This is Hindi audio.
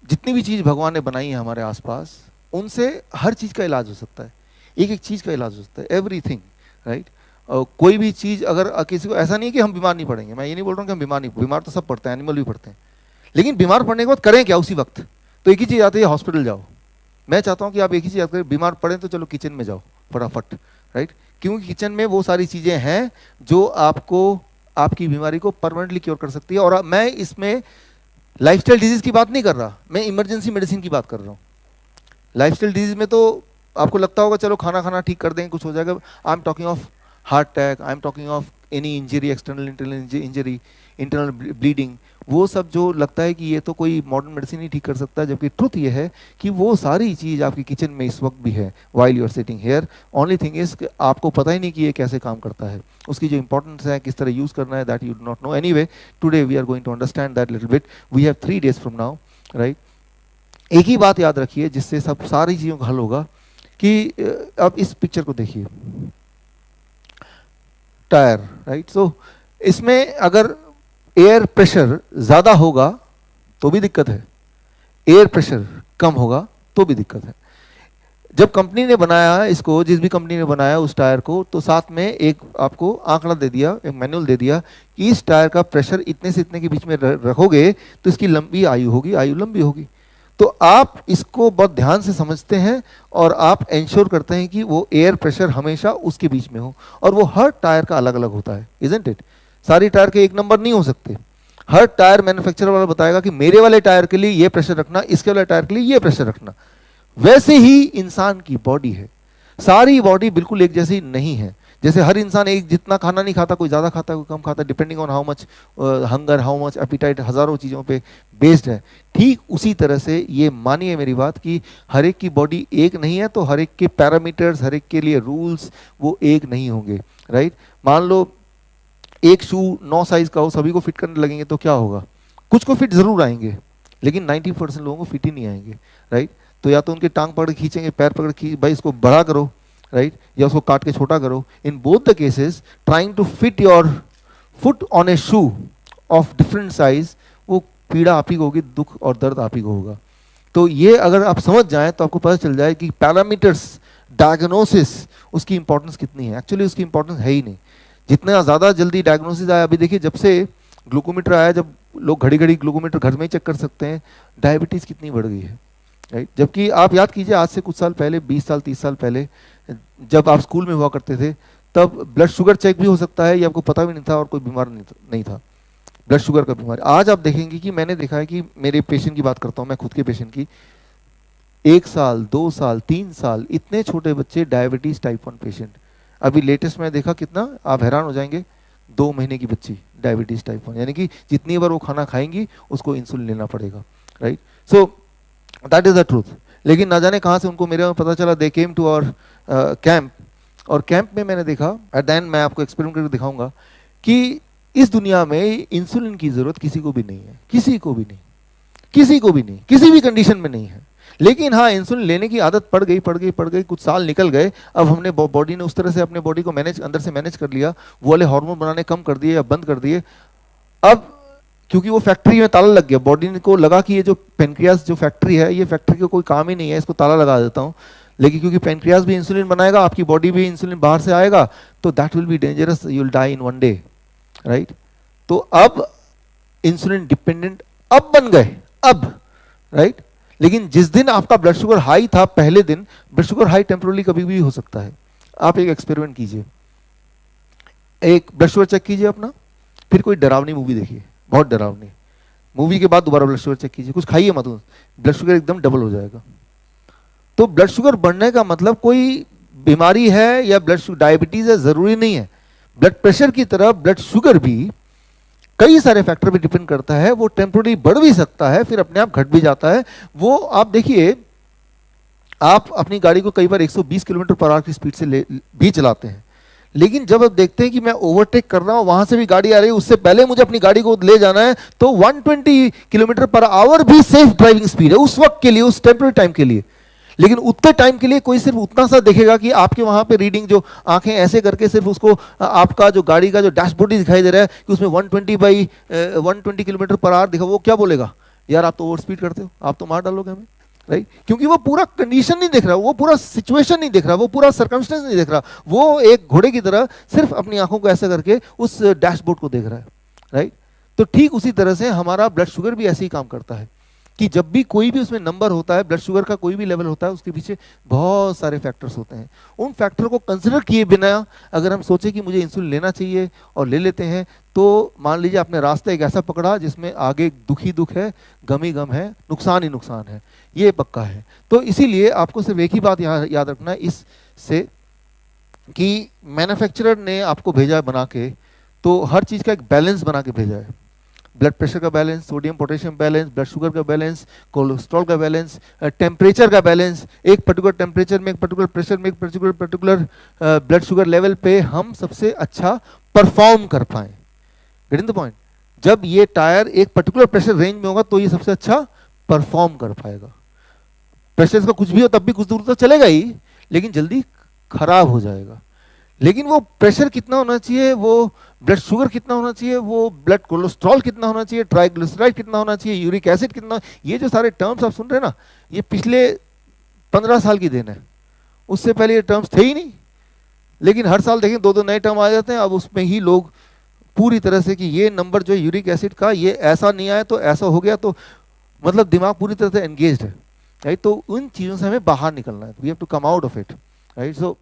जितनी भी चीज़ भगवान ने बनाई है हमारे आसपास, उनसे हर चीज़ का इलाज हो सकता है, एक एक चीज़ का इलाज हो सकता है, एवरीथिंग, राइट। कोई भी चीज़ अगर किसी को, ऐसा नहीं है कि हम बीमार नहीं पड़ेंगे, मैं ये नहीं बोल रहा हूँ कि हम बीमार नहीं, बीमार तो सब पड़ते हैं, एनिमल भी पड़ते हैं, लेकिन बीमार पड़ने के बाद करें क्या उसी वक्त? तो एक ही चीज़ आती है, हॉस्पिटल जाओ। मैं चाहता हूँ कि आप एक ही चीज़ याद करें, बीमार पड़े तो चलो किचन में जाओ फटाफट, राइट। क्योंकि किचन में वो सारी चीज़ें हैं जो आपको, आपकी बीमारी को परमानेंटली क्योर कर सकती है। और मैं इसमें लाइफस्टाइल डिजीज की बात नहीं कर रहा, मैं इमरजेंसी मेडिसिन की बात कर रहा हूँ। लाइफस्टाइल डिजीज में तो आपको लगता होगा चलो खाना खाना ठीक कर देंगे कुछ हो जाएगा। I am talking of heart attack, I am talking of any injury, external internal injury, internal bleeding, वो सब जो लगता है कि ये तो कोई मॉडर्न मेडिसिन ही ठीक कर सकता है, जबकि ट्रुथ ये है कि वो सारी चीज़ आपकी किचन में इस वक्त भी है, while you are sitting here. Only thing is आपको पता ही नहीं कि ये कैसे काम करता है, उसकी जो इंपॉर्टेंस है, किस तरह यूज़ करना है, that you do not know. Anyway, today we are going to understand that little bit. We have 3 days from now, right. एक ही बात याद रखिए जिससे सब सारी चीज़ों का हल होगा, कि अब इस पिक्चर को देखिए, टायर, राइट। सो इसमें अगर एयर प्रेशर ज़्यादा होगा तो भी दिक्कत है, एयर प्रेशर कम होगा तो भी दिक्कत है। जब कंपनी ने बनाया इसको, जिस भी कंपनी ने बनाया उस टायर को, तो साथ में एक आपको आंकड़ा दे दिया, एक मैनुअल दे दिया कि इस टायर का प्रेशर इतने से इतने के बीच में रखोगे तो इसकी लंबी आयु होगी, आयु लंबी होगी। तो आप इसको बहुत ध्यान से समझते हैं और आप इंश्योर करते हैं कि वो एयर प्रेशर हमेशा उसके बीच में हो, और वो हर टायर का अलग अलग होता है, इजंट इट। सारी टायर के एक नंबर नहीं हो सकते। हर टायर मैन्युफैक्चरर वाला बताएगा कि मेरे वाले टायर के लिए ये प्रेशर रखना, इसके वाले टायर के लिए ये प्रेशर रखना। वैसे ही इंसान की बॉडी है, सारी बॉडी बिल्कुल एक जैसी नहीं है। जैसे हर इंसान एक जितना खाना नहीं खाता, कोई ज़्यादा खाता है, कोई कम खाता है, depending on how much hunger, how much appetite, हज़ारों चीज़ों पे बेस्ड है। ठीक उसी तरह से ये मानिए मेरी बात कि हर एक की बॉडी एक नहीं है, तो हर एक के पैरामीटर्स, हर एक के लिए रूल्स वो एक नहीं होंगे, राइट। मान लो एक शू 9 साइज का हो, सभी को फिट करने लगेंगे तो क्या होगा? कुछ को फिट जरूर आएंगे, लेकिन 90% लोगों को फिट ही नहीं आएंगे, राइट। तो या तो उनके टांग पकड़ खींचेंगे, पैर पकड़ खींच, भाई इसको बड़ा करो, राइट, या उसको काट के छोटा करो। In both the cases trying to fit your foot on a shoe of different size, वो पीड़ा आप ही को होगी, दुख और दर्द आप ही को होगा। तो ये अगर आप समझ जाएं तो आपको पता चल जाए कि पैरामीटर्स, डायग्नोसिस, उसकी इंपॉर्टेंस कितनी है। एक्चुअली उसकी इंपॉर्टेंस है ही नहीं। जितना ज़्यादा जल्दी डायग्नोसिस आया, अभी देखिए जब से ग्लूकोमीटर आया, जब लोग घड़ी घड़ी ग्लूकोमीटर घर में ही चेक कर सकते हैं, डायबिटीज़ कितनी बढ़ गई है, राइट। जबकि आप याद कीजिए आज से कुछ साल पहले, 20 साल 30 साल पहले, जब आप स्कूल में हुआ करते थे, तब ब्लड शुगर चेक भी हो सकता है, ये आपको पता भी नहीं था, और कोई बीमार नहीं था ब्लड शुगर का बीमारी। आज आप देखेंगे कि मैंने देखा है कि मेरे पेशेंट की बात करता हूँ मैं, खुद के पेशेंट की, 1 साल 2 साल 3 साल, इतने छोटे बच्चे डायबिटीज टाइप 1 पेशेंट। अभी लेटेस्ट में देखा, कितना आप हैरान हो जाएंगे, 2 महीने की बच्ची डायबिटीज टाइप 1, यानी कि जितनी बार वो खाना खाएंगी उसको इंसुलिन लेना पड़ेगा, right. So that is the truth. लेकिन ना जाने कहाँ से उनको मेरे में पता चला, दे केम टू आवर कैंप, और कैंप में मैंने देखा, एट द एंड मैं आपको एक्सपेरिमेंट करके दिखाऊंगा कि इस दुनिया में इंसुलिन की जरूरत किसी को भी नहीं है, किसी को भी नहीं, किसी को भी नहीं, किसी भी कंडीशन में नहीं है। लेकिन हाँ, इंसुलिन लेने की आदत पड़ गई, कुछ साल निकल गए, अब हमने बॉडी ने उस तरह से अपने बॉडी को मैनेज, अंदर से मैनेज कर लिया, वो वाले हार्मोन बनाने कम कर दिए या बंद कर दिए। अब क्योंकि वो फैक्ट्री में ताला लग गया, बॉडी को लगा कि ये जो पेनक्रियास जो फैक्ट्री है, ये फैक्ट्री का कोई काम ही नहीं है, इसको ताला लगा देता हूँ। लेकिन क्योंकि पेनक्रियास भी इंसुलिन बनाएगा, आपकी बॉडी भी इंसुलिन बाहर से आएगा, तो that will be dangerous, you will die in 1 day, right. तो अब इंसुलिन डिपेंडेंट अब बन गए, अब, राइट। लेकिन जिस दिन आपका ब्लड शुगर हाई था, पहले दिन ब्लड शुगर हाई टेम्पोरली कभी भी हो सकता है। आप एक एक्सपेरिमेंट कीजिए, एक ब्लड शुगर चेक कीजिए अपना, फिर कोई डरावनी मूवी देखिए, बहुत डरावनी मूवी के बाद दोबारा ब्लड शुगर चेक कीजिए, कुछ खाइए मत, ब्लड शुगर एकदम डबल हो जाएगा। तो ब्लड शुगर बढ़ने का मतलब कोई बीमारी है या ब्लड शुगर डायबिटीज है जरूरी नहीं है। ब्लड प्रेशर की तरह ब्लड शुगर भी कई सारे फैक्टर पे डिपेंड करता है, वो टेम्पोररी बढ़ भी सकता है, फिर अपने आप घट भी जाता है। वो आप देखिए, आप अपनी गाड़ी को कई बार 120 किलोमीटर पर आवर की स्पीड से भी चलाते हैं, लेकिन जब आप देखते हैं कि मैं ओवरटेक कर रहा हूं, वहां से भी गाड़ी आ रही है, उससे पहले मुझे अपनी गाड़ी को ले जाना है, तो 120 किलोमीटर पर आवर भी सेफ ड्राइविंग स्पीड है उस वक्त के लिए, उस टेम्पोररी टाइम के लिए। लेकिन उतने टाइम के लिए कोई सिर्फ उतना सा देखेगा कि आपके वहां पे रीडिंग, जो आंखें ऐसे करके सिर्फ उसको आपका जो गाड़ी का जो डैशबोर्ड ही दिखाई दे रहा है कि उसमें 120 किलोमीटर पर आवर दिखा, वो क्या बोलेगा, यार आप तो ओवर स्पीड करते हो, आप तो मार डालोगे हमें, राइट? क्योंकि वो पूरा कंडीशन नहीं देख रहा, वो पूरा सिचुएशन नहीं देख रहा, वो पूरा सर्कमस्टेंस नहीं देख रहा, वो एक घोड़े की तरह सिर्फ अपनी आंखों को ऐसा करके उस डैशबोर्ड को देख रहा है, राइट? तो ठीक उसी तरह से हमारा ब्लड शुगर भी ऐसे ही काम करता है कि जब भी कोई भी उसमें नंबर होता है, ब्लड शुगर का कोई भी लेवल होता है, उसके पीछे बहुत सारे फैक्टर्स होते हैं। उन फैक्टर को कंसिडर किए बिना अगर हम सोचे कि मुझे इंसुलिन लेना चाहिए और ले लेते हैं, तो मान लीजिए आपने रास्ता एक ऐसा पकड़ा जिसमें आगे दुख ही दुख है, गम ही गम है, नुकसान ही नुकसान है, ये पक्का है। तो इसीलिए आपको सिर्फ एक ही बात याद रखना है इससे कि मैन्युफैक्चरर ने आपको भेजा है बना के, तो हर चीज़ का एक बैलेंस बना के भेजा है। ब्लड प्रेशर का balance, sodium potassium balance, blood sugar का बैलेंस, कोलेस्ट्रॉल का बैलेंस, टेम्परेचर का बैलेंस, एक पर्टिकुलर टेम्परेचर में, एक पर्टिकुलर प्रेशर में, एक पर्टिकुलर ब्लड शुगर लेवल पे हम सबसे अच्छा परफॉर्म कर पाएँ। Getting the point? जब ये टायर एक पर्टिकुलर प्रेशर रेंज में होगा तो ये सबसे अच्छा परफॉर्म कर पाएगा। प्रेशर का कुछ भी हो तब भी कुछ दूर तो चलेगा ही, लेकिन जल्दी खराब हो जाएगा। लेकिन वो प्रेशर कितना होना चाहिए, वो ब्लड शुगर कितना होना चाहिए, वो ब्लड कोलेस्ट्रॉल कितना होना चाहिए, ट्राइग्लिसराइड कितना होना चाहिए, यूरिक एसिड कितना, ये जो सारे टर्म्स आप सुन रहे हैं ना, ये पिछले 15 साल की देन है। उससे पहले ये टर्म्स थे ही नहीं। लेकिन हर साल देखें 2-2 नए टर्म आ जाते हैं। अब उसमें ही लोग पूरी तरह से कि ये नंबर जो यूरिक एसिड का ये ऐसा नहीं आया तो ऐसा हो गया, तो मतलब दिमाग पूरी तरह से एंगेज्ड है, राइट? तो उन चीज़ों से हमें बाहर निकलना है, we have to come out of it, right? So